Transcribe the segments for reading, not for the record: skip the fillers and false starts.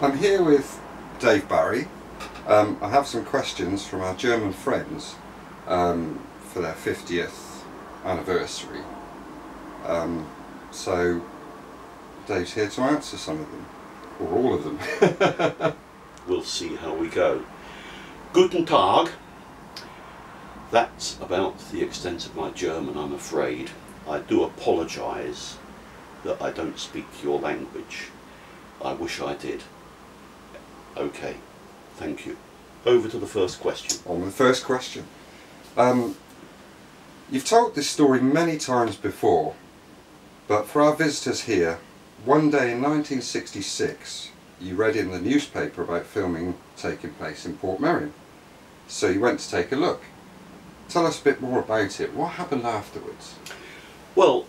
I'm here with Dave Barrie. I have some questions from our German friends for their 50th anniversary. So Dave's here to answer some of them, or all of them. We'll see how we go. Guten Tag. That's about the extent of my German, I'm afraid. I do apologise that I don't speak your language. I wish I did. Okay, thank you. Over to the first question. On the first question. You've told this story many times before, but for our visitors here, one day in 1966 you read in the newspaper about filming taking place in Portmeirion. So you went to take a look. Tell us a bit more about it. What happened afterwards? Well,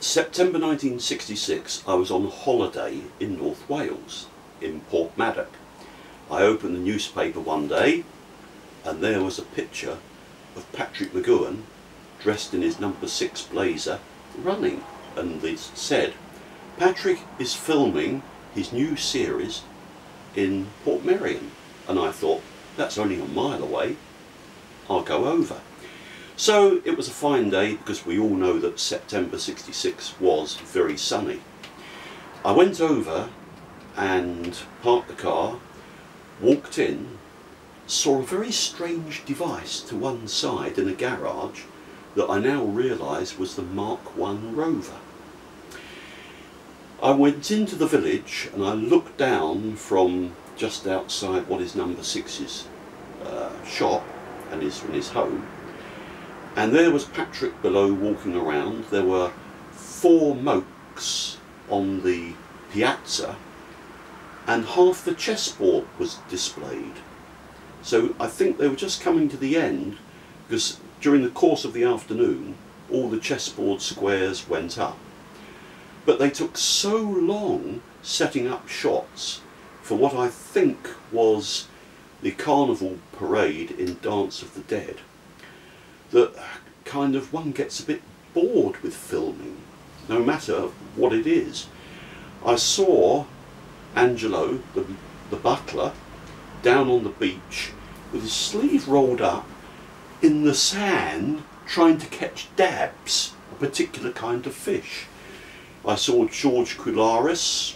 September 1966 I was on holiday in North Wales, in Portmadog. I opened the newspaper one day and there was a picture of Patrick McGoohan dressed in his number 6 blazer running, and it said, Patrick is filming his new series in Portmeirion. And I thought, that's only a mile away, I'll go over. So it was a fine day, because we all know that September 66 was very sunny. I went over and parked the car, walked in, saw a very strange device to one side in a garage that I now realise was the Mark I Rover. I went into the village and I looked down from just outside what is number 6's shop and his home, and there was Patrick below walking around. There were 4 mokes on the piazza and half the chessboard was displayed. So I think they were just coming to the end, because during the course of the afternoon all the chessboard squares went up. But they took so long setting up shots for what I think was the carnival parade in Dance of the Dead that kind of one gets a bit bored with filming, no matter what it is. I saw Angelo, the butler, down on the beach with his sleeve rolled up in the sand trying to catch dabs, a particular kind of fish. I saw George Coullaris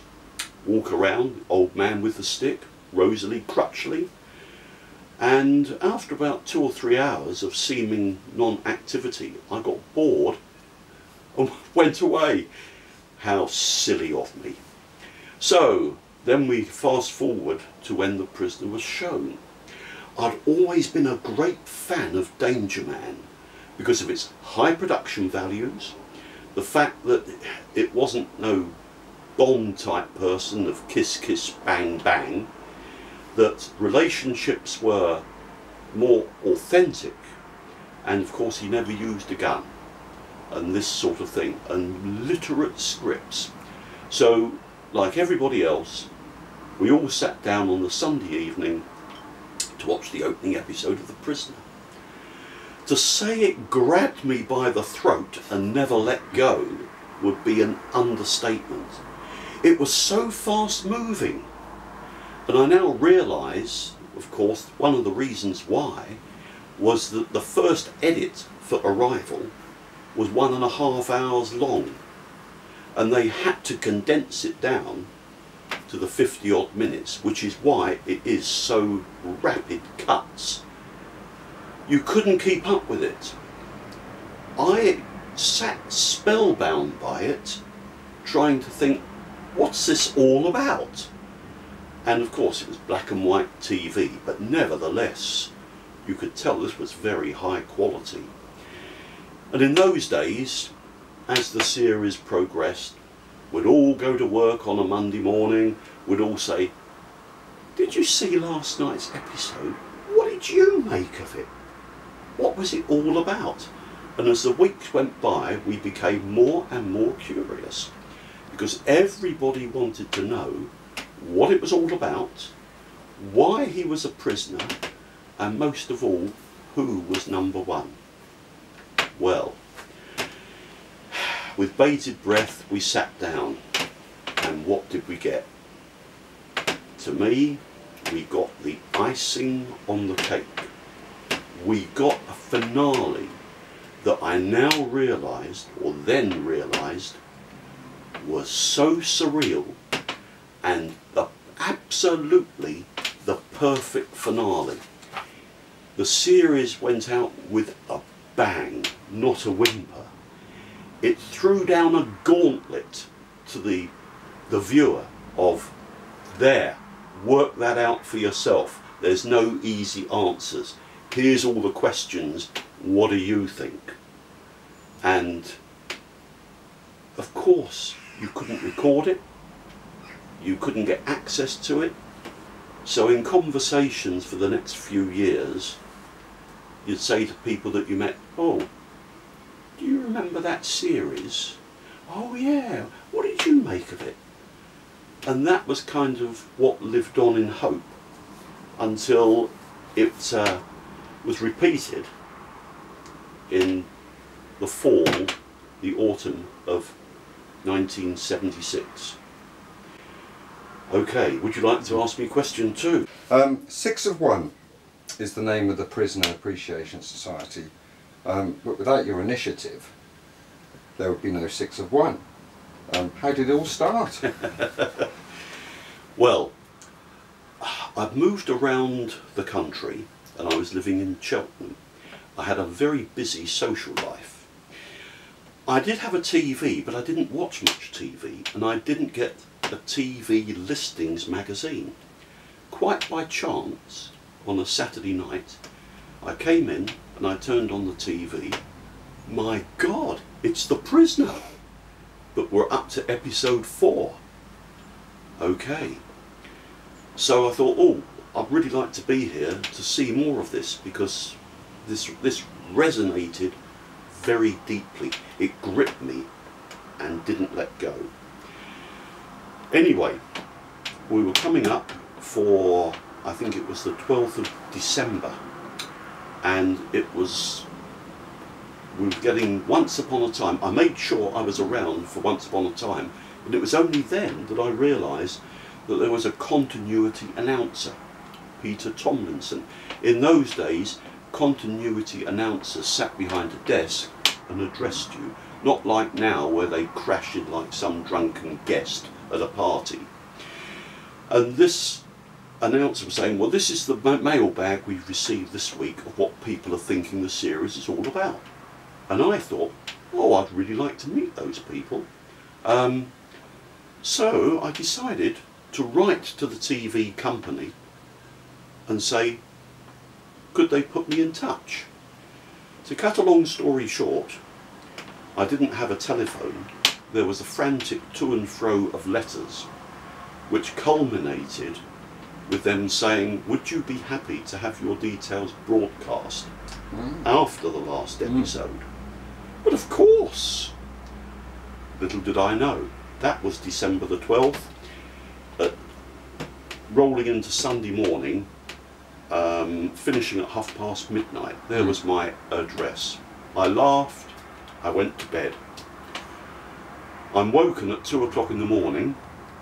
walk around, old man with the stick, Rosalie Crutchley, and after about 2 or 3 hours of seeming non-activity I got bored and went away. How silly of me. So then we fast forward to when The Prisoner was shown. I'd always been a great fan of Danger Man because of its high production values, the fact that it wasn't no Bond type person of kiss kiss bang bang, that relationships were more authentic, and of course he never used a gun and this sort of thing, and literate scripts. So like everybody else, we all sat down on the Sunday evening to watch the opening episode of The Prisoner. To say it grabbed me by the throat and never let go would be an understatement. It was so fast moving, and I now realise, of course, one of the reasons why was that the first edit for Arrival was 1.5 hours long, and they had to condense it down to the 50 odd minutes, which is why it is so rapid cuts. You couldn't keep up with it. I sat spellbound by it, trying to think, what's this all about? And of course it was black and white TV, but nevertheless you could tell this was very high quality. And in those days, as the series progressed, we'd all go to work on a Monday morning, we'd all say, did you see last night's episode? What did you make of it? What was it all about? And as the weeks went by, we became more and more curious, because everybody wanted to know what it was all about, why he was a prisoner, and most of all, who was number 1. Well, with bated breath we sat down, and what did we get? To me, we got the icing on the cake. We got a finale that I now realised, or then realised, was so surreal and absolutely the perfect finale. The series went out with a bang, not a whimper. It threw down a gauntlet to the viewer of, there, work that out for yourself. There's no easy answers. Here's all the questions. What do you think? And of course, you couldn't record it. You couldn't get access to it. So in conversations for the next few years, you'd say to people that you met, oh, do you remember that series? Oh yeah, what did you make of it? And that was kind of what lived on in hope until it was repeated in the fall, the autumn of 1976. Okay, would you like to ask me a question too? 6 of 1 is the name of the Prisoner Appreciation Society, but without your initiative there would be no 6 of 1. How did it all start? Well, I've moved around the country and I was living in Cheltenham. I had a very busy social life. I did have a TV, but I didn't watch much TV, and I didn't get a TV listings magazine. Quite by chance, on a Saturday night, I came in and I turned on the TV. My God, it's The Prisoner! But we're up to episode 4. Okay. So I thought, oh, I'd really like to be here to see more of this, because this resonated very deeply. It gripped me and didn't let go. Anyway, we were coming up for, I think it was the 12th of December, and we were getting Once Upon a Time. I made sure I was around for Once Upon a Time, and it was only then that I realised that there was a continuity announcer, Peter Tomlinson. In those days, continuity announcers sat behind a desk and addressed you, not like now where they crash in like some drunken guest at a party. And this announcer was saying, well, this is the mailbag we've received this week of what people are thinking the series is all about. And I thought, oh, I'd really like to meet those people. So I decided to write to the TV company and say, could they put me in touch? To cut a long story short, I didn't have a telephone. There was a frantic to and fro of letters, which culminated with them saying, would you be happy to have your details broadcast after the last episode? But of course! Little did I know, that was December the 12th. Rolling into Sunday morning, finishing at midnight, there was my address. I laughed, I went to bed. I'm woken at 2 o'clock in the morning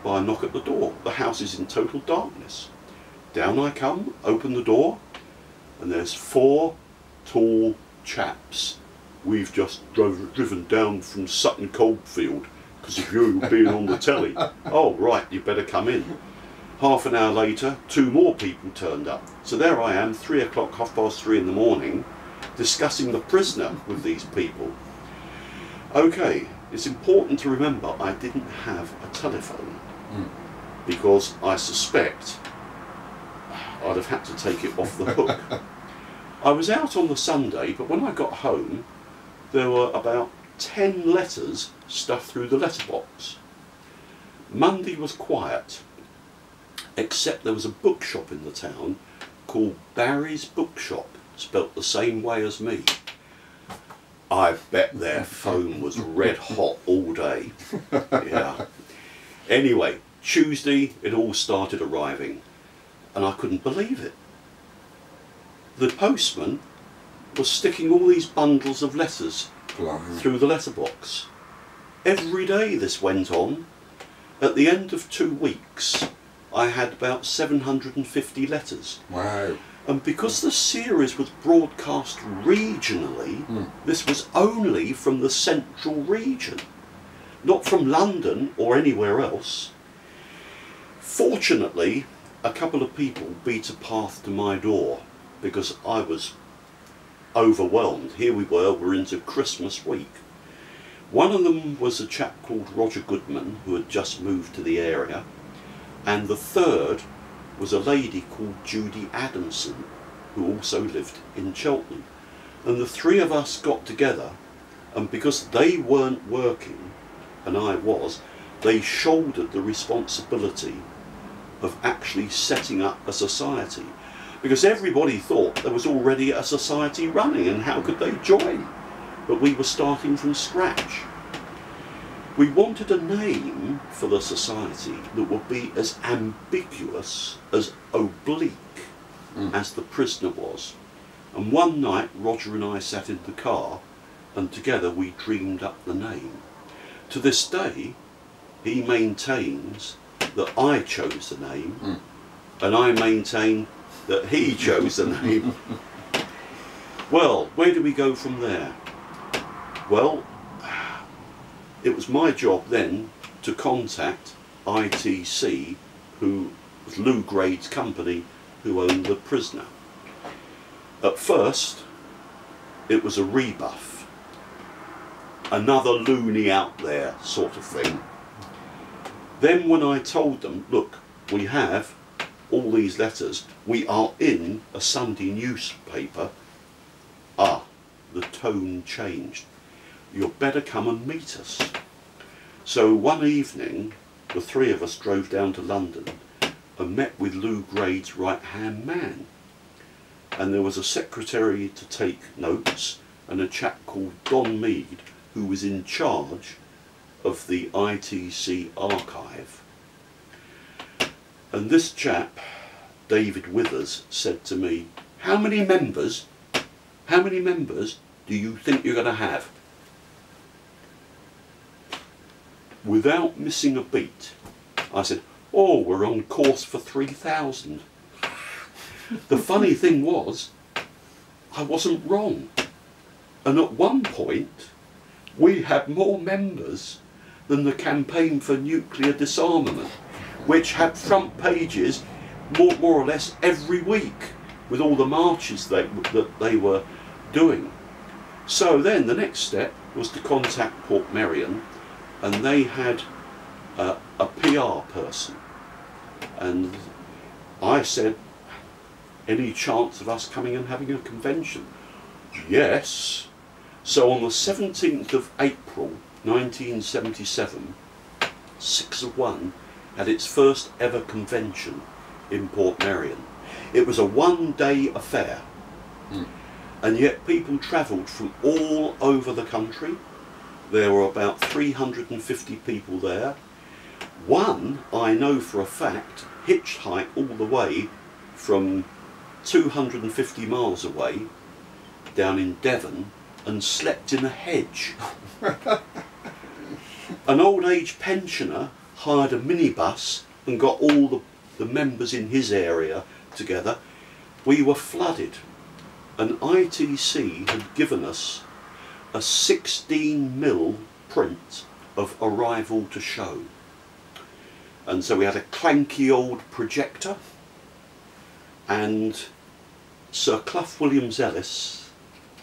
by a knock at the door. The house is in total darkness. Down I come, open the door, and there's 4 tall chaps. We've just driven down from Sutton Coldfield because of you being on the telly. Oh right, you better come in. Half an hour later, 2 more people turned up. So there I am, 3 o'clock, 3:30 in the morning, discussing The Prisoner with these people. Okay, it's important to remember I didn't have a telephone, because I suspect I'd have had to take it off the hook. I was out on the Sunday, but when I got home, there were about 10 letters stuffed through the letterbox. Monday was quiet, except there was a bookshop in the town called Barrie's Bookshop, spelt the same way as me. I bet their phone was red hot all day. Yeah. Anyway, Tuesday it all started arriving, and I couldn't believe it. The postman was sticking all these bundles of letters through the letterbox. Every day this went on. At the end of 2 weeks, I had about 750 letters. Wow. And because the series was broadcast regionally, this was only from the central region, not from London or anywhere else. Fortunately, a couple of people beat a path to my door because I was overwhelmed. Here we were into Christmas week. One of them was a chap called Roger Goodman, who had just moved to the area, and the third was a lady called Judy Adamson, who also lived in Cheltenham. And the three of us got together, and because they weren't working and I was, they shouldered the responsibility of actually setting up a society, because everybody thought there was already a society running and how could they join? But we were starting from scratch. We wanted a name for the society that would be as ambiguous, as oblique as The Prisoner was. And one night Roger and I sat in the car and together we dreamed up the name. To this day he maintains that I chose the name and I maintain that he chose the name. Well, where do we go from there? Well, it was my job then to contact ITC, who was Lou Grade's company, who owned The Prisoner. At first, it was a rebuff. Another loony out there sort of thing. Then when I told them, look, we have all these letters, we are in a Sunday newspaper, the tone changed. You'd better come and meet us. So one evening, the three of us drove down to London and met with Lou Grade's right-hand man. And there was a secretary to take notes and a chap called Don Mead, who was in charge of the ITC archive. And this chap, David Withers, said to me, how many members do you think you're going to have? Without missing a beat, I said, oh, we're on course for 3,000. The funny thing was, I wasn't wrong. And at one point, we had more members than the Campaign for Nuclear Disarmament, which had front pages more or less every week with all the marches that they were doing. So then the next step was to contact Portmeirion, and they had a PR person. And I said, any chance of us coming and having a convention? Yes. So on the 17th of April 1977, 6 of 1 had its first ever convention in Portmeirion. It was a one-day affair, and yet people travelled from all over the country. There were about 350 people there. One, I know for a fact, hitchhiked all the way from 250 miles away down in Devon and slept in a hedge. An old age pensioner hired a minibus and got all the members in his area together. We were flooded, and ITC had given us a 16mm print of Arrival to show. And so we had a clanky old projector, and Sir Clough Williams-Ellis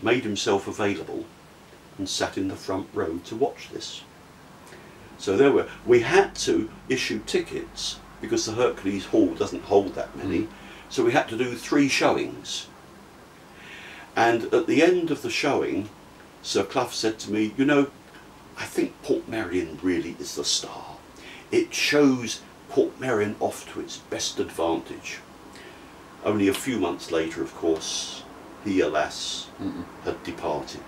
made himself available and sat in the front row to watch this. So we had to issue tickets because the Hercules Hall doesn't hold that many, so we had to do 3 showings. And at the end of the showing, Sir Clough said to me, you know, I think Portmeirion really is the star. It shows Portmeirion off to its best advantage. Only a few months later, of course, he, alas, had departed,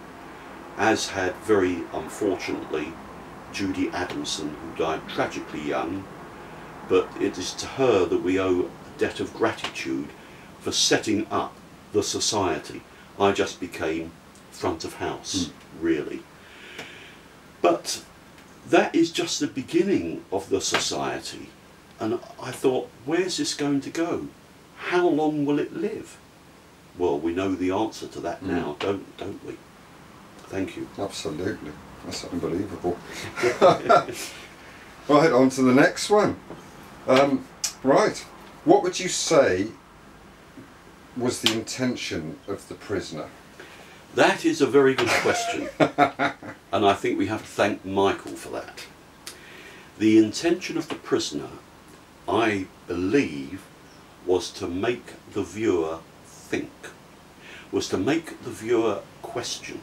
as had, very unfortunately, Judy Adamson, who died tragically young. But it is to her that we owe a debt of gratitude for setting up the society. I just became front of house, really. But that is just the beginning of the society. And I thought, where's this going to go? How long will it live? Well, we know the answer to that now, don't we? Thank you. Absolutely. That's unbelievable. Right, on to the next one. Right, what would you say was the intention of the prisoner? That is a very good question. And I think we have to thank Michael for that. The intention of the prisoner, I believe, was to make the viewer think, was to make the viewer question.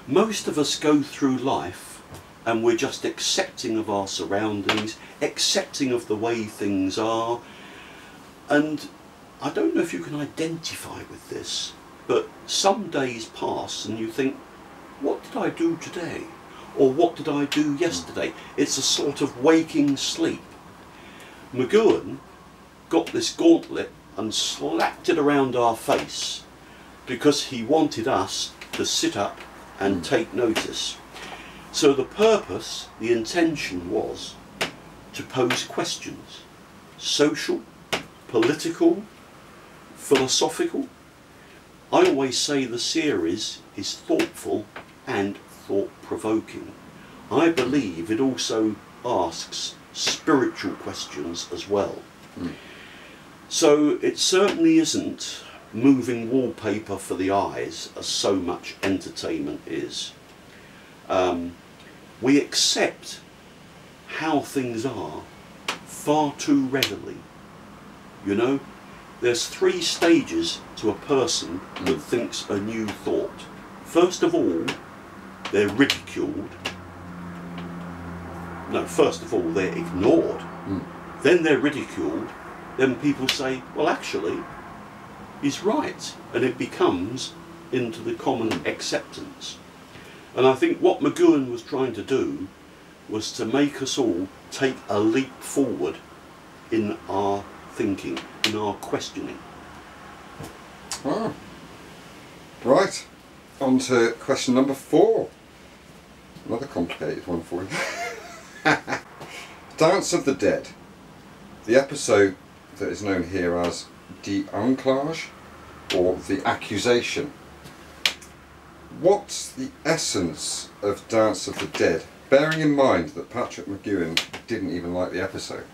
Most of us go through life and we're just accepting of our surroundings, accepting of the way things are, and I don't know if you can identify with this, but some days pass and you think, what did I do today? Or what did I do yesterday? It's a sort of waking sleep. McGoohan got this gauntlet and slapped it around our face because he wanted us to sit up and take notice. So the purpose, the intention was to pose questions. Social, political, philosophical. I always say the series is thoughtful and thought-provoking. I believe it also asks spiritual questions as well. So it certainly isn't moving wallpaper for the eyes as so much entertainment is. We accept how things are far too readily. You know, there's 3 stages to a person that thinks a new thought. First of all, they're ridiculed. No, first of all, they're ignored. Then they're ridiculed. Then people say, well, actually, he's right. And it becomes into the common acceptance. And I think what McGoohan was trying to do was to make us all take a leap forward in our thinking, in our questioning. Oh. Right, on to question number 4. Another complicated one for you. Dance of the Dead. The episode that is known here as The Enclage, or The Accusation. What's the essence of Dance of the Dead, bearing in mind that Patrick McGoohan didn't even like the episode?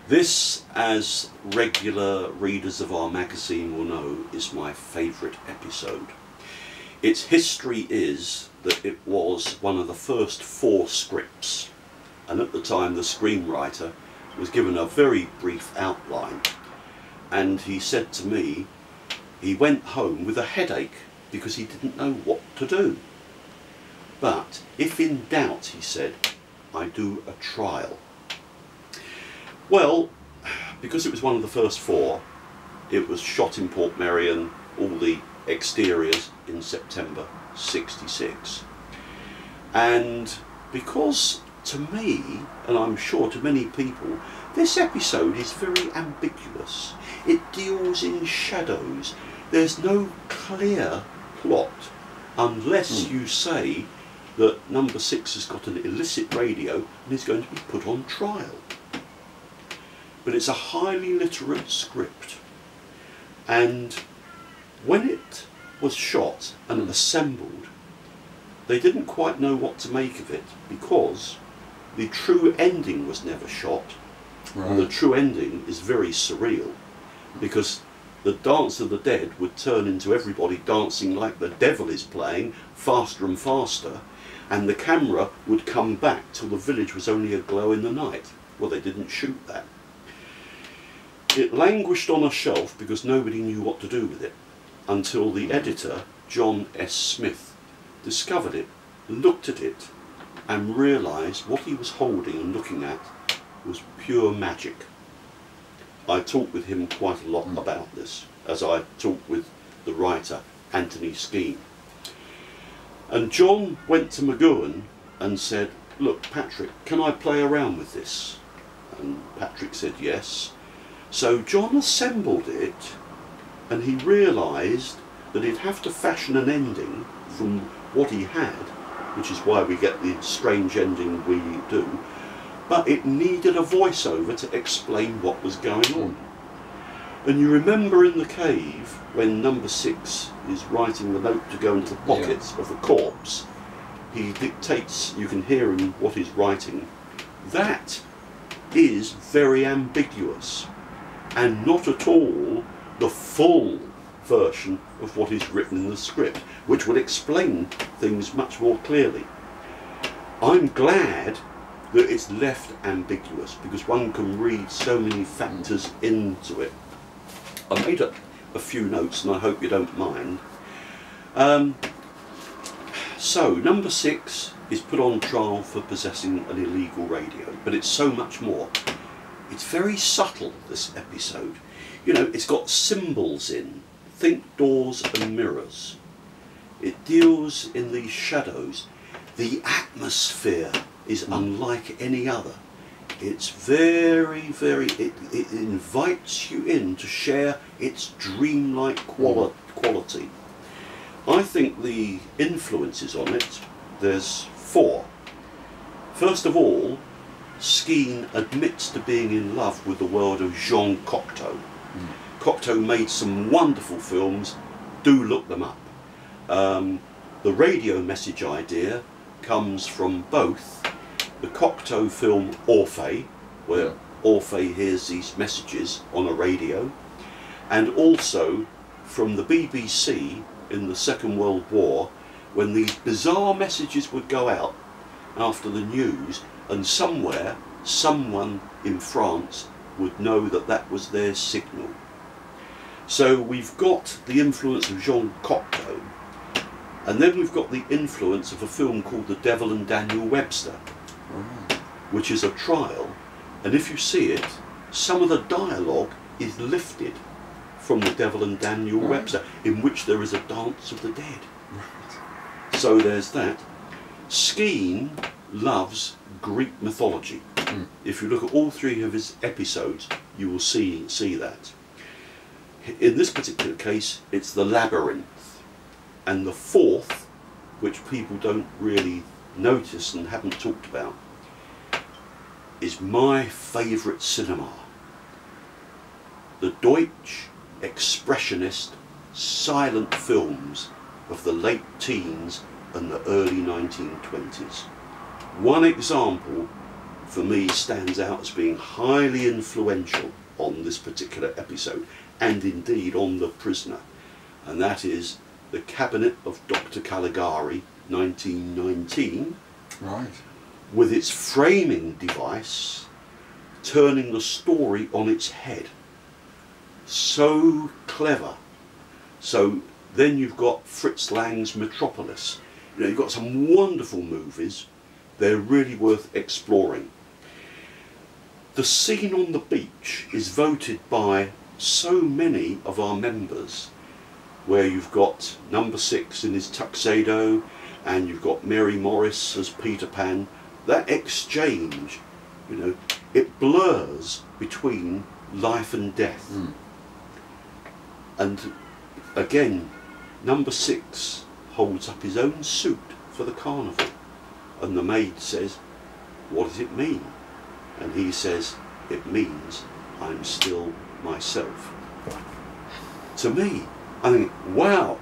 This, as regular readers of our magazine will know, is my favourite episode. Its history is that it was one of the first 4 scripts, and at the time the screenwriter was given a very brief outline, and he said to me he went home with a headache because he didn't know what to do. But if in doubt, he said, I do a trial. Well, because it was one of the first 4, it was shot in Portmeirion, all the exteriors, in September '66. And because to me, and I'm sure to many people, this episode is very ambiguous. It deals in shadows. There's no clear plot unless you say that number 6 has got an illicit radio and is going to be put on trial. But it's a highly literate script, and when it was shot and assembled, they didn't quite know what to make of it because the true ending was never shot. And the true ending is very surreal, because the Dance of the Dead would turn into everybody dancing like the devil is playing, faster and faster, and the camera would come back till the village was only aglow in the night. Well, they didn't shoot that. It languished on a shelf because nobody knew what to do with it, until the editor, John S. Smith, discovered it, looked at it, and realised what he was holding and looking at was pure magic. I talked with him quite a lot about this, as I talked with the writer, Anthony Skene. And John went to McGoohan and said, look, Patrick, can I play around with this? And Patrick said yes. So John assembled it, and he realised that he'd have to fashion an ending from what he had, which is why we get the strange ending we do, but it needed a voiceover to explain what was going on. And you remember in the cave when number 6 is writing the note to go into the pockets of the corpse, he dictates, you can hear him what he's writing. That is very ambiguous and not at all the full version of what is written in the script, which would explain things much more clearly. I'm glad that it's left ambiguous because one can read so many factors into it. I made a few notes and I hope you don't mind. So number 6 is put on trial for possessing an illegal radio, but it's so much more. It's very subtle, this episode. You know, it's got symbols in. Think doors and mirrors. It deals in these shadows. The atmosphere is unlike any other. It's very, it invites you in to share its dreamlike quality. I think the influences on it, there's 4. First of all, Skene admits to being in love with the world of Jean Cocteau. Cocteau made some wonderful films, do look them up. The radio message idea comes from both the Cocteau film Orphée, where Orphée hears these messages on a radio, and also from the BBC in the Second World War, when these bizarre messages would go out after the news, and somewhere, someone in France would know that that was their signal. So we've got the influence of Jean Cocteau, and then we've got the influence of a film called The Devil and Daniel Webster, which is a trial, and if you see it, some of the dialogue is lifted from The Devil and Daniel Webster, in which there is a dance of the dead. So there's that. Skene loves Greek mythology. If you look at all 3 of his episodes, you will see that. In this particular case, it's the labyrinth. And the 4th, which people don't really notice and haven't talked about, is my favourite cinema. The Deutsch expressionist silent films of the late teens and the early 1920s. One example for me stands out as being highly influential on this particular episode, and indeed on The Prisoner, and that is The Cabinet of Dr. Caligari, 1919, with its framing device turning the story on its head. So clever. So then you've got Fritz Lang's Metropolis. You know, you've got some wonderful movies. They're really worth exploring. The scene on the beach is voted by so many of our members, where you've got number 6 in his tuxedo and you've got Mary Morris as Peter Pan. That exchange, you know, it blurs between life and death. And again, number 6 holds up his own suit for the carnival, and the maid says, "What does it mean?" And he says, "It means I'm still myself." To me, I think, wow,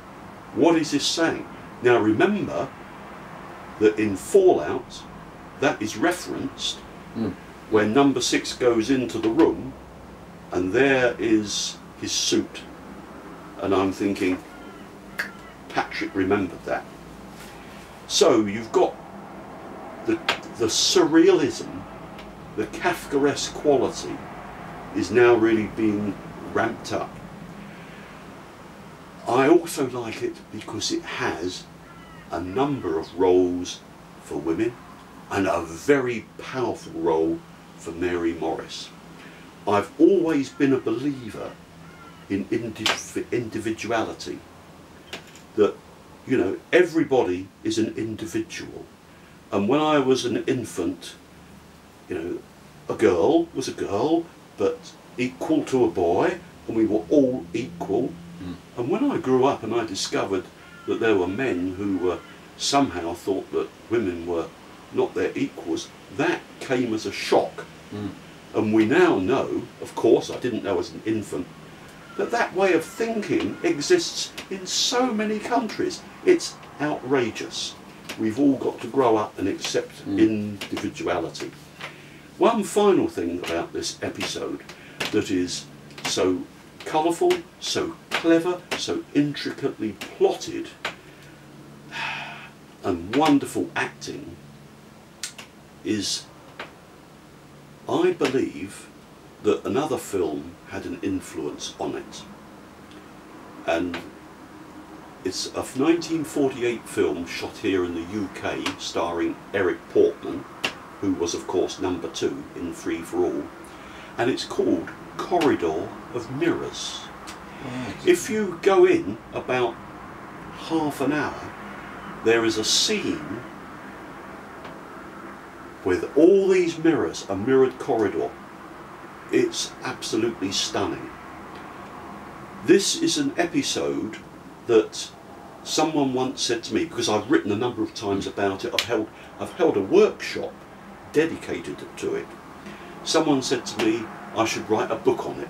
what is this saying? Now remember that in Fallout, that is referenced when number 6 goes into the room and there is his suit. And I'm thinking, Patrick remembered that. So you've got the surrealism, the Kafkaesque quality is now really being ramped up. I also like it because it has a number of roles for women and a very powerful role for Mary Morris. I've always been a believer in individuality, that, you know, everybody is an individual. And when I was an infant, you know, a girl was a girl, but equal to a boy, and we were all equal. And when I grew up and I discovered that there were men who were somehow thought that women were not their equals, that came as a shock. And we now know, of course, I didn't know as an infant, that that way of thinking exists in so many countries. It's outrageous. We've all got to grow up and accept individuality. One final thing about this episode that is so colourful, so clever, so intricately plotted, and wonderful acting is, I believe that another film had an influence on it, and it's a 1948 film shot here in the UK starring Eric Portman, who was of course number 2 in Free for All, and it's called Corridor of Mirrors. Right. If you go in about half an hour, there is a scene with all these mirrors, a mirrored corridor. It's absolutely stunning. This is an episode that someone once said to me, because I've written a number of times about it, I've held a workshop dedicated to it. Someone said to me I should write a book on it.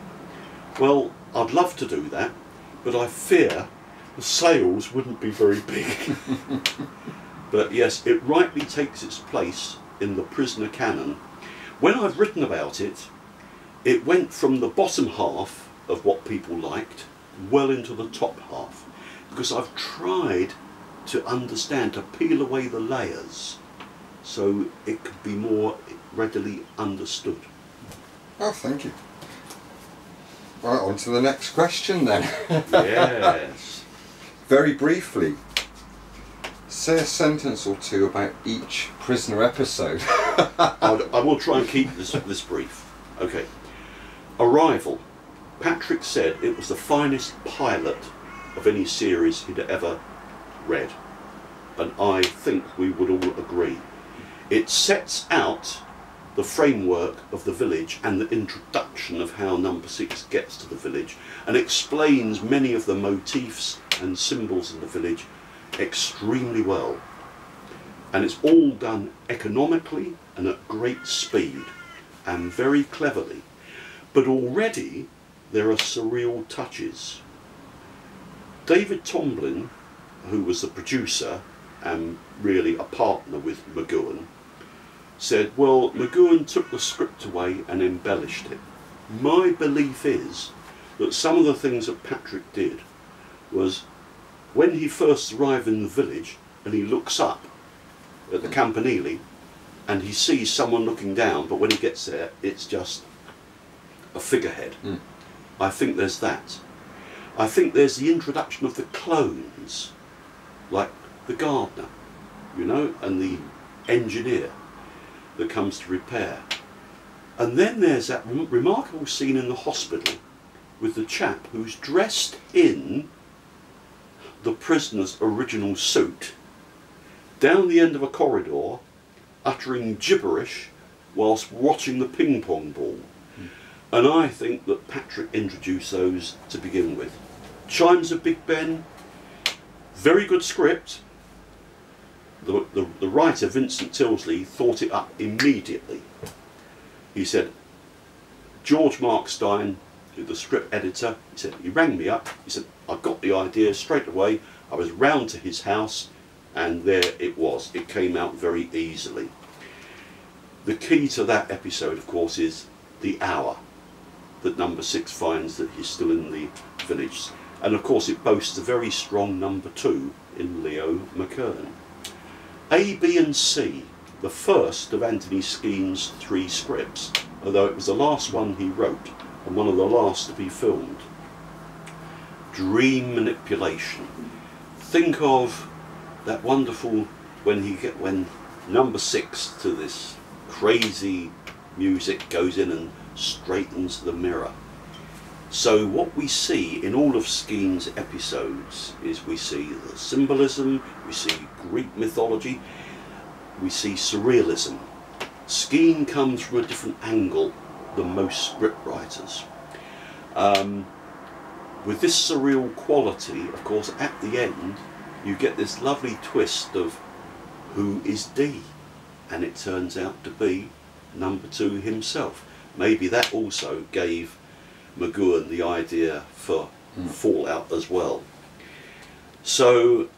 Well, I'd love to do that, but I fear the sales wouldn't be very big. But yes, it rightly takes its place in the prisoner canon. When I've written about it, it went from the bottom half of what people liked well into the top half, because I've tried to understand, to peel away the layers so it could be more readily understood. Oh, thank you. Right, on to the next question then. Yes. Very briefly, say a sentence or two about each prisoner episode. I will try and keep this brief. Okay. Arrival. Patrick said it was the finest pilot of any series he'd ever read, and I think we would all agree. It sets out the framework of the village and the introduction of how number 6 gets to the village, and explains many of the motifs and symbols in the village extremely well. And it's all done economically and at great speed and very cleverly. But already there are surreal touches. David Tomblin, who was the producer and really a partner with McGoohan, said, well, McGoohan took the script away and embellished it. My belief is that some of the things that Patrick did was, when he first arrived in the village and he looks up at the campanile and he sees someone looking down, but when he gets there it's just a figurehead. I think there's that. I think there's the introduction of the clones, like the gardener, you know, and the engineer that comes to repair. And then there's that remarkable scene in the hospital with the chap who's dressed in the prisoner's original suit, down the end of a corridor, uttering gibberish whilst watching the ping pong ball. And I think that Patrick introduced those to begin with. Chimes of Big Ben, very good script. The writer, Vincent Tilsley, thought it up immediately. He said, George Markstein, the script editor, he rang me up, he said, I got the idea straight away, I was round to his house, and there it was. It came out very easily. The key to that episode, of course, is the hour that number 6 finds that he's still in the village. And of course it boasts a very strong number 2 in Leo McKern. A, B and C, the first of Anthony Skeen's 3 scripts, although it was the last one he wrote and one of the last to be filmed. Dream manipulation. Think of that wonderful, when number 6 to this crazy music goes in and straightens the mirror. So what we see in all of Skeen's episodes is we see the symbolism, we see Greek mythology, we see surrealism. Skeen comes from a different angle than most script writers. With this surreal quality, of course, at the end you get this lovely twist of who is D? and it turns out to be number 2 himself. Maybe that also gave McGoohan the idea for Fallout as well. So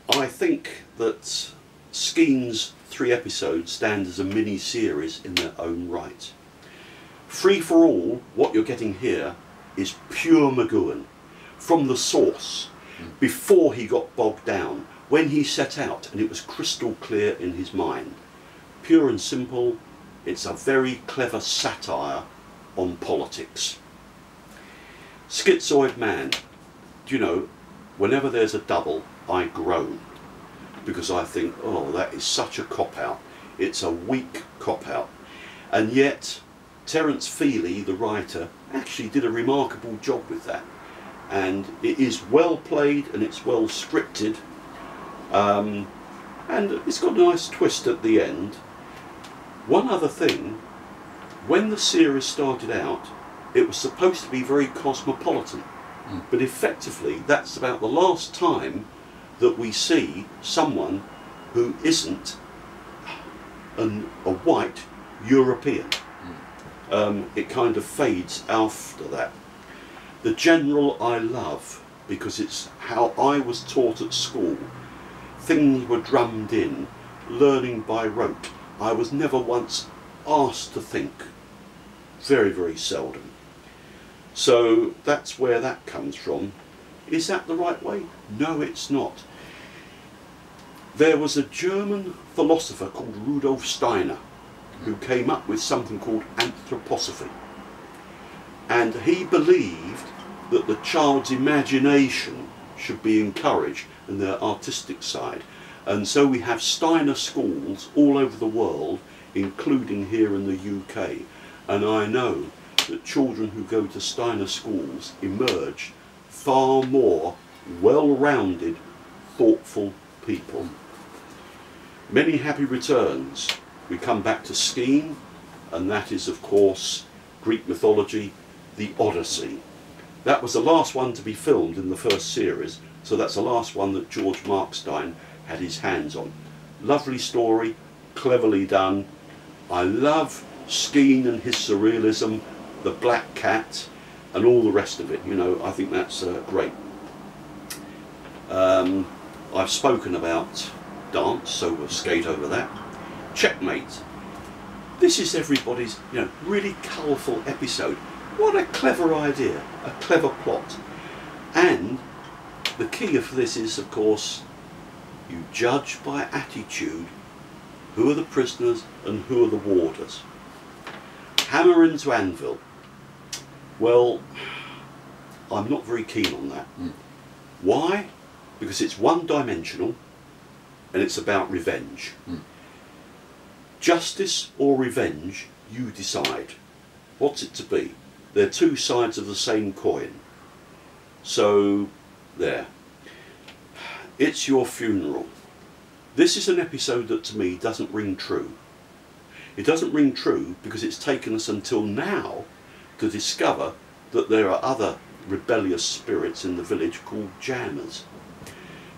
I think that Skeen's 3 episodes stand as a mini-series in their own right. Free for All, what you're getting here, is pure McGoohan, from the source, before he got bogged down, when he set out, and it was crystal clear in his mind. Pure and simple, it's a very clever satire on politics. Schizoid Man, do you know, whenever there's a double, I groan, because I think, oh, that is such a cop-out. It's a weak cop-out. And yet, Terence Feely, the writer, actually did a remarkable job with that. And it is well played and it's well scripted. And it's got a nice twist at the end. One other thing, when the series started out, it was supposed to be very cosmopolitan. But effectively, that's about the last time that we see someone who isn't a white European. It kind of fades after that. The General I love, because it's how I was taught at school. Things were drummed in, learning by rote. I was never once asked to think. Very, very seldom. So that's where that comes from. Is that the right way? No, it's not. There was a German philosopher called Rudolf Steiner who came up with something called anthroposophy. And he believed that the child's imagination should be encouraged and their artistic side. And so we have Steiner schools all over the world, including here in the UK. And I know that children who go to Steiner schools emerge far more well-rounded, thoughtful people. Many happy returns. We come back to Skeen, and that is, of course, Greek mythology, the Odyssey. That was the last one to be filmed in the first series, so that's the last one that George Markstein had his hands on. Lovely story, cleverly done. I love Skeen and his surrealism, the black cat, and all the rest of it. You know, I think that's great. I've spoken about dance, so we'll skate over that. Checkmate. This is everybody's, you know, really colourful episode. What a clever idea, a clever plot. And the key of this is, of course, you judge by attitude who are the prisoners and who are the warders. Hammer into anvil. Well, I'm not very keen on that. Why? Because it's one-dimensional and it's about revenge. Justice or revenge, you decide. What's it to be? They're two sides of the same coin. So, there. It's Your Funeral. This is an episode that to me doesn't ring true. It doesn't ring true because it's taken us until now to discover that there are other rebellious spirits in the village called jammers.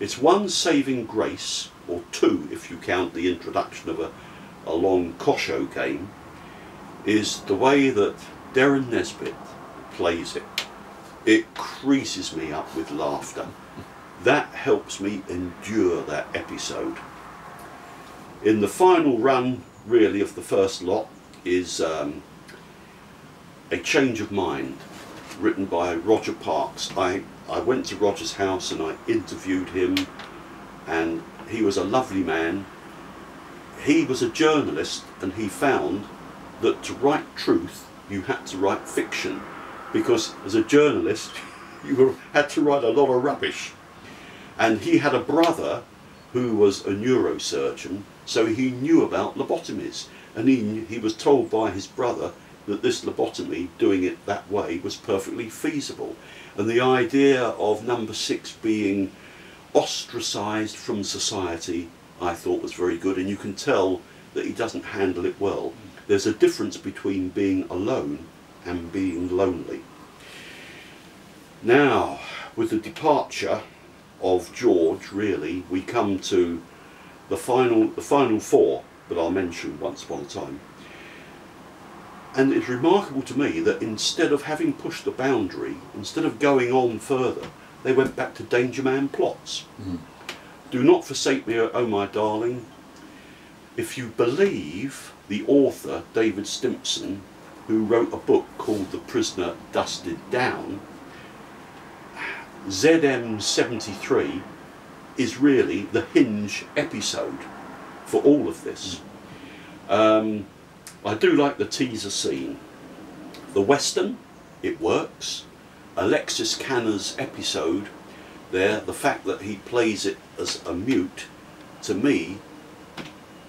It's one saving grace, or two if you count the introduction of a long Kosho game, is the way that Darren Nesbitt plays it. It creases me up with laughter. That helps me endure that episode. In the final run, really, of the first lot is A Change of Mind, written by Roger Parks. I went to Roger's house and I interviewed him, and he was a lovely man. He was a journalist, and he found that to write truth you had to write fiction, because as a journalist you had to write a lot of rubbish. And he had a brother who was a neurosurgeon, so he knew about lobotomies, and he was told by his brother that this lobotomy, doing it that way, was perfectly feasible. And the idea of number 6 being ostracised from society, I thought was very good, and you can tell that he doesn't handle it well. There's a difference between being alone and being lonely. Now, with the departure of George, really, we come to the final 4. but I'll mention Once Upon a Time. And it's remarkable to me that instead of having pushed the boundary, instead of going on further, they went back to Danger Man plots. Do not forsake me, oh my darling. If you believe the author, David Stimpson, who wrote a book called The Prisoner Dusted Down, ZM73 is really the hinge episode for all of this. I do like the teaser scene. The Western, it works. Alexis Canner's episode there, the fact that he plays it as a mute, to me,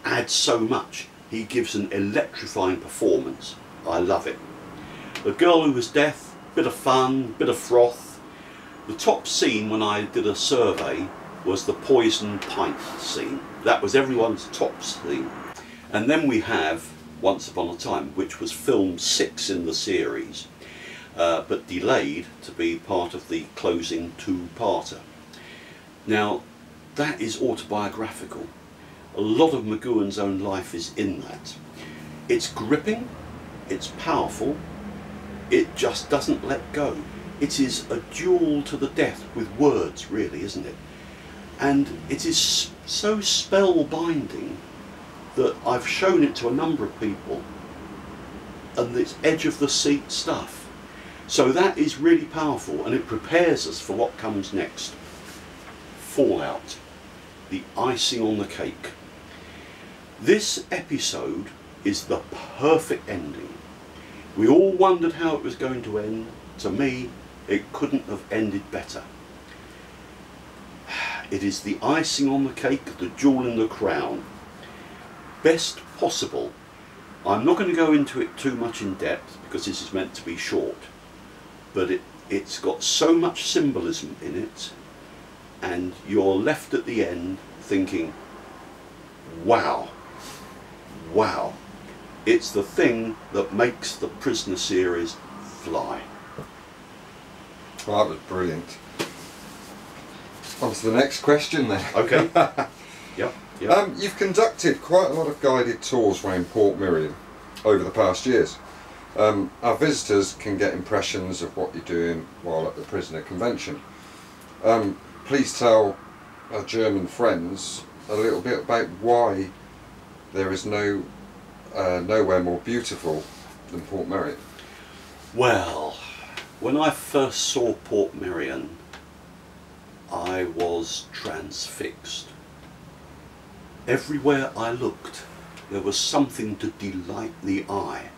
adds so much. He gives an electrifying performance. I love it. The Girl Who Was Death, bit of fun, bit of froth. The top scene when I did a survey was the poison pint scene. That was everyone's top scene. And then we have Once Upon a Time, which was film 6 in the series, but delayed to be part of the closing two-parter. Now, that is autobiographical. A lot of McGoohan's own life is in that. It's gripping, it's powerful, it just doesn't let go. It is a duel to the death with words, really, isn't it? And it is so spellbinding that I've shown it to a number of people, and it's edge of the seat stuff. So that is really powerful, and it prepares us for what comes next. Fallout, the icing on the cake. This episode is the perfect ending. We all wondered how it was going to end. To me, it couldn't have ended better. It is the icing on the cake, the jewel in the crown. Best possible. I'm not going to go into it too much in depth because this is meant to be short, but it's got so much symbolism in it, and you're left at the end thinking, wow, wow. It's the thing that makes the Prisoner series fly. Well, that was brilliant. On to the next question then. Okay. Yep. Yep. You've conducted quite a lot of guided tours around Portmeirion over the past years. Our visitors can get impressions of what you're doing while at the Prisoner Convention. Please tell our German friends a little bit about why there is nowhere more beautiful than Portmeirion. Well, when I first saw Portmeirion, I was transfixed. Everywhere I looked, there was something to delight the eye.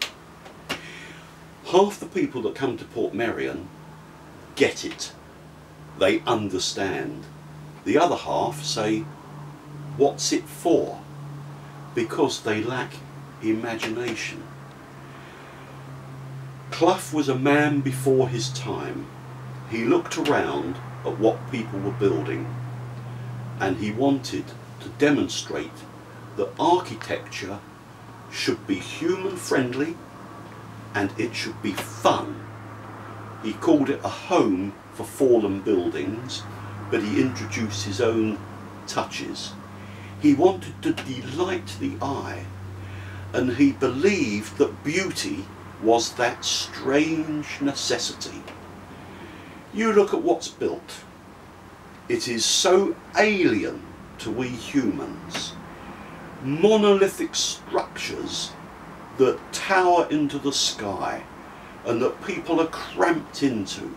Half the people that come to Portmeirion get it. They understand. The other half say, what's it for? Because they lack imagination. Clough was a man before his time. He looked around at what people were building, and he wanted to demonstrate that architecture should be human friendly and it should be fun. He called it a home for fallen buildings, but he introduced his own touches. He wanted to delight the eye, and he believed that beauty was that strange necessity. You look at what's built. It is so alien to we humans. Monolithic structures that tower into the sky and that people are cramped into.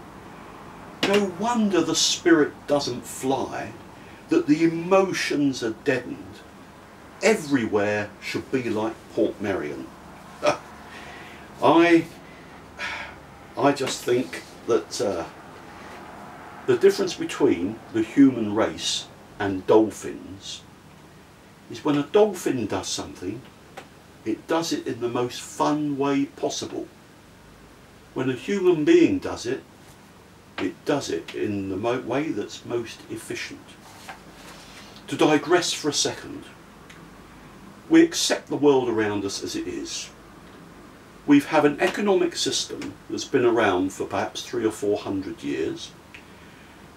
No wonder the spirit doesn't fly, that the emotions are deadened. Everywhere should be like Portmeirion. I just think that the difference between the human race and dolphins is when a dolphin does something, it does it in the most fun way possible. When a human being does it, it does it in the way that's most efficient. To digress for a second, we accept the world around us as it is. We have an economic system that's been around for perhaps 300 or 400 years.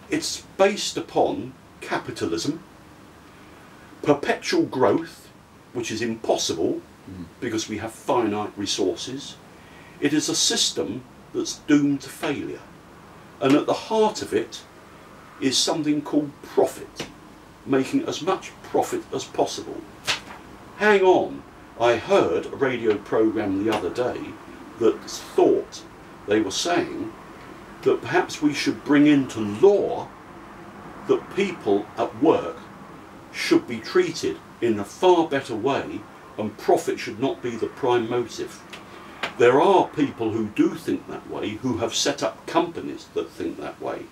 It's based upon capitalism, perpetual growth, which is impossible because we have finite resources. It is a system that's doomed to failure. And at the heart of it is something called profit, making as much profit as possible. Hang on, I heard a radio programme the other day that thought they were saying that perhaps we should bring into law that people at work should be treated in a far better way and profit should not be the prime motive. There are people who do think that way, who have set up companies that think that way.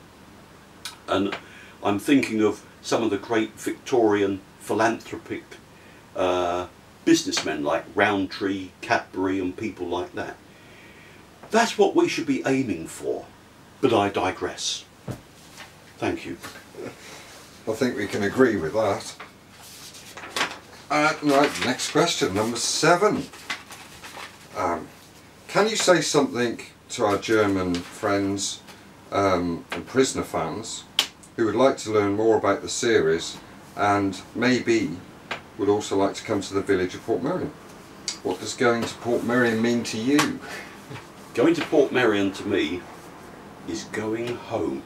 And I'm thinking of some of the great Victorian philanthropic businessmen like Rowntree, Cadbury and people like that. That's what we should be aiming for. But I digress. Thank you. I think we can agree with that. Right, next question, number 7. Can you say something to our German friends and prisoner fans who would like to learn more about the series and maybe would also like to come to the village of Portmeirion? What does going to Portmeirion mean to you? Going to Portmeirion to me is going home.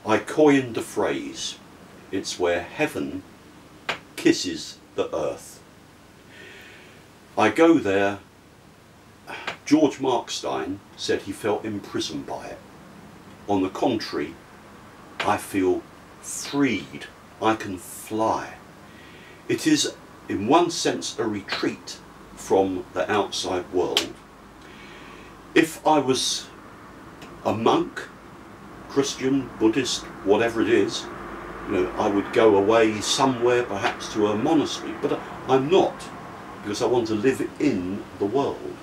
I coined a phrase. It's where heaven kisses the earth. I go there. George Markstein said he felt imprisoned by it. On the contrary, I feel freed. I can fly. It is in one sense a retreat from the outside world. If I was a monk, Christian, Buddhist, whatever it is, you know, I would go away somewhere, perhaps to a monastery, but I'm not, because I want to live in the world.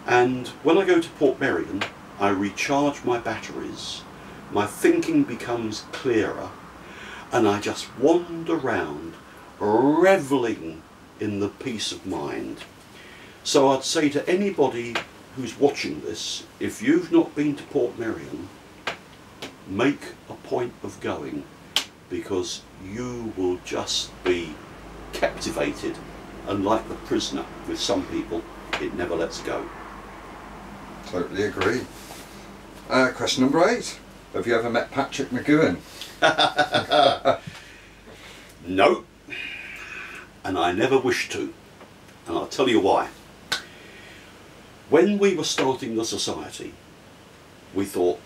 And when I go to Portmeirion, I recharge my batteries, my thinking becomes clearer, and I just wander around, revelling in the peace of mind. So I'd say to anybody who's watching this, if you've not been to Portmeirion, make a point of going, because you will just be captivated, and like the prisoner with some people, it never lets go. Totally agree. Question number 8. Have you ever met Patrick McGoohan? No, and I never wish to, and I'll tell you why. When we were starting the society, we thought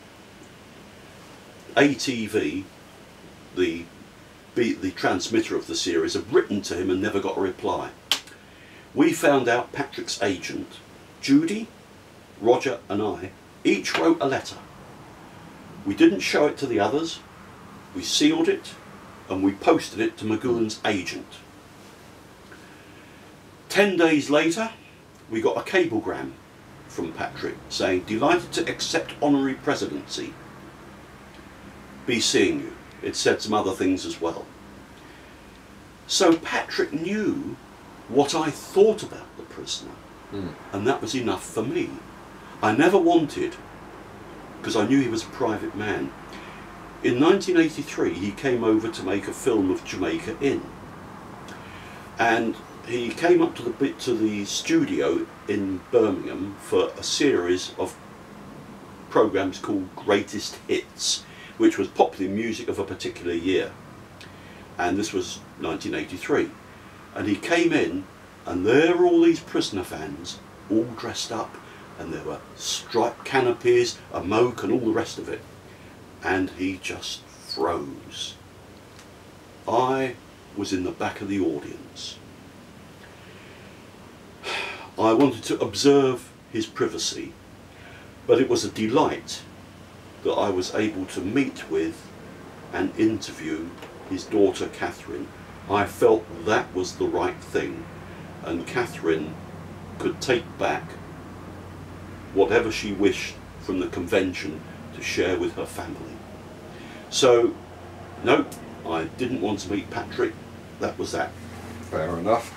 ATV, the transmitter of the series, had written to him and never got a reply. We found out Patrick's agent, Judy, Roger and I, each wrote a letter. We didn't show it to the others, we sealed it and we posted it to McGoohan's agent. 10 days later, we got a cablegram from Patrick saying, "Delighted to accept honorary presidency. Be seeing you." It said some other things as well. So Patrick knew what I thought about the prisoner, and that was enough for me. I never wanted, because I knew he was a private man. In 1983 he came over to make a film of Jamaica Inn, and he came up to the studio in Birmingham for a series of programmes called Greatest Hits, which was popular music of a particular year, and this was 1983. And he came in, and there were all these prisoner fans, all dressed up, and there were striped canopies, a moke and all the rest of it, and he just froze. I was in the back of the audience. I wanted to observe his privacy, but it was a delight that I was able to meet with and interview his daughter Catherine. I felt that was the right thing, and Catherine could take back whatever she wished from the convention to share with her family. So, no, I didn't want to meet Patrick. That was that. Fair enough.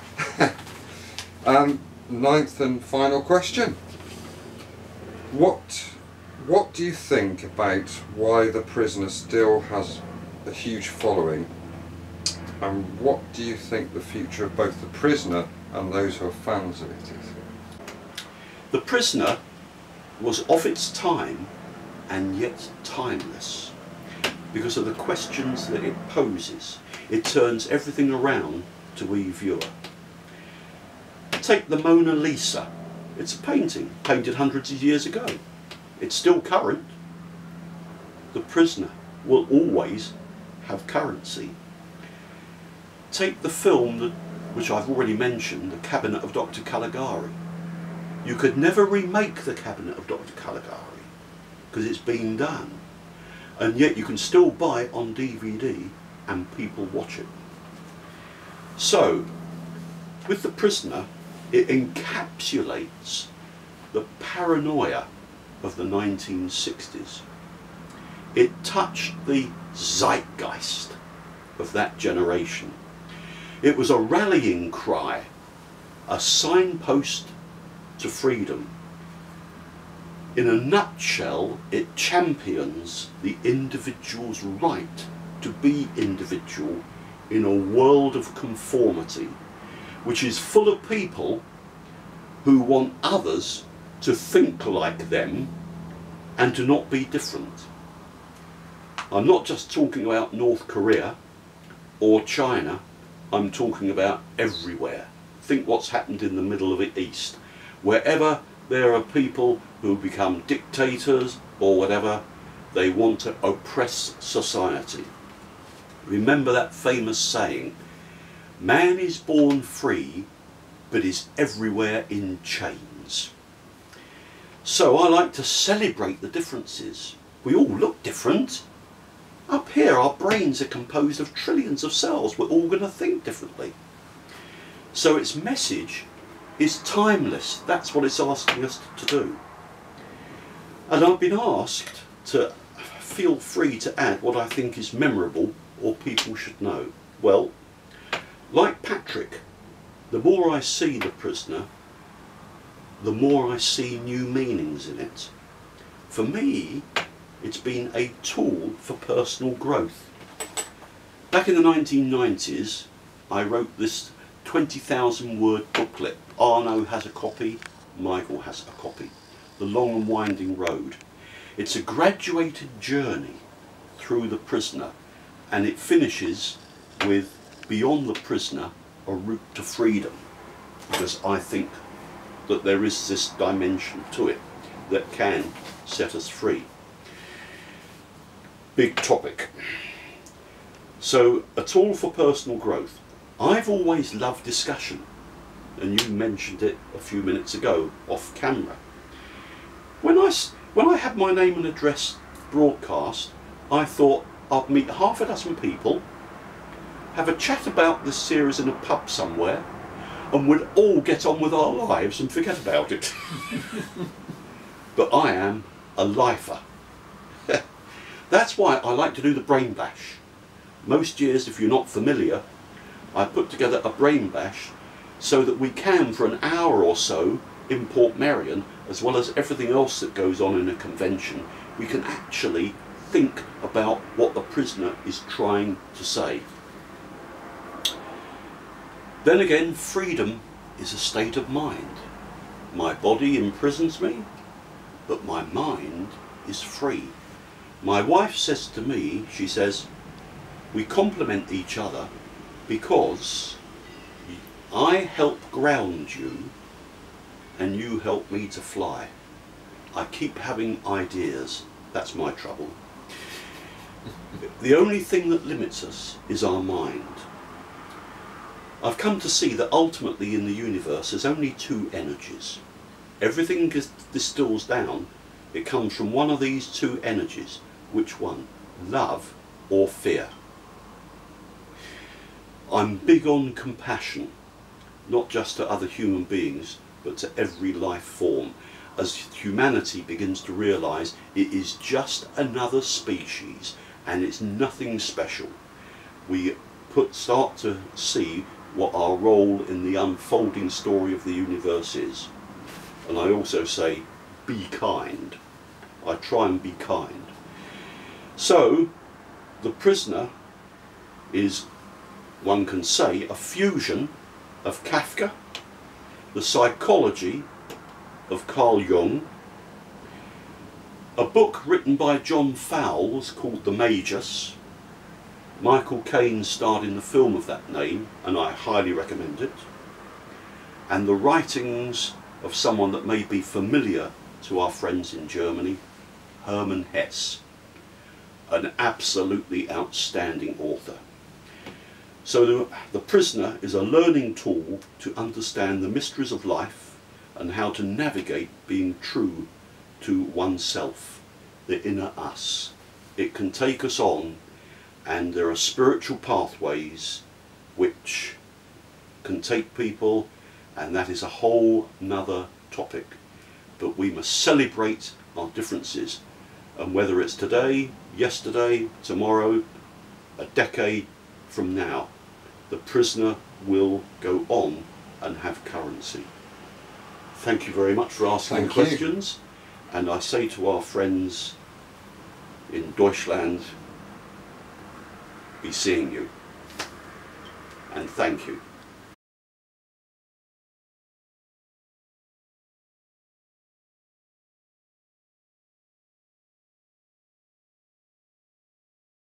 9th and final question. What do you think about why the prisoner still has a huge following And what do you think the future of both The Prisoner and those who are fans of it is? The Prisoner was of its time and yet timeless because of the questions that it poses. It turns everything around to we viewer. Take the Mona Lisa. It's a painting painted hundreds of years ago. It's still current. The Prisoner will always have currency. Take the film which I've already mentioned, The Cabinet of Dr. Caligari. You could never remake The Cabinet of Dr. Caligari because it's been done, and yet you can still buy it on DVD and people watch it. So with The Prisoner, it encapsulates the paranoia of the 1960s. It touched the zeitgeist of that generation. It was a rallying cry, a signpost to freedom. In a nutshell, it champions the individual's right to be individual in a world of conformity, which is full of people who want others to think like them and to not be different. I'm not just talking about North Korea or China, I'm talking about everywhere. Think what's happened in the Middle of the East. Wherever there are people who become dictators or whatever, they want to oppress society. Remember that famous saying, man is born free, but is everywhere in chains. So I like to celebrate the differences. We all look different. Up here, our brains are composed of trillions of cells. We're all going to think differently. So its message is timeless. That's what it's asking us to do. And I've been asked to feel free to add what I think is memorable or people should know. Well, like Patrick, the more I see The Prisoner, the more I see new meanings in it. For me, it's been a tool for personal growth. Back in the 1990s, I wrote this 20,000 word booklet. Arno has a copy, Michael has a copy. The Long and Winding Road. It's a graduated journey through The Prisoner, and it finishes with Beyond the Prisoner, a route to freedom, because I think that there is this dimension to it that can set us free. Big topic. So, a tool for personal growth. I've always loved discussion, and you mentioned it a few minutes ago off camera. When I had my name and address broadcast, I thought I'd meet half a dozen people, have a chat about this series in a pub somewhere, and we'd all get on with our lives and forget about it. But I am a lifer. That's why I like to do the brain bash. Most years, if you're not familiar, I put together a brain bash so that we can, for an hour or so, in Portmeirion, as well as everything else that goes on in a convention, we can actually think about what the prisoner is trying to say. Then again, freedom is a state of mind. My body imprisons me, but my mind is free. My wife says to me, she says, we complement each other because I help ground you and you help me to fly. I keep having ideas. That's my trouble. The only thing that limits us is our mind. I've come to see that ultimately in the universe there's only two energies. Everything distills down, it comes from one of these two energies. Which one? Love or fear? I'm big on compassion, not just to other human beings, but to every life form, as humanity begins to realise it is just another species and it's nothing special. We start to see what our role in the unfolding story of the universe is. And I also say, be kind. I try and be kind. So, the prisoner is one can say, a fusion of Kafka, the psychology of Carl Jung, a book written by John Fowles called The Magus. Michael Caine starred in the film of that name, and I highly recommend it. And the writings of someone that may be familiar to our friends in Germany, Hermann Hesse, an absolutely outstanding author. So The Prisoner is a learning tool to understand the mysteries of life and how to navigate being true to oneself, the inner us. It can take us on, and there are spiritual pathways which can take people, and that is a whole nother topic. But we must celebrate our differences, and whether it's today, yesterday, tomorrow, a decade from now, the prisoner will go on and have currency. Thank you very much for asking questions. And I say to our friends in Deutschland, be seeing you. And thank you.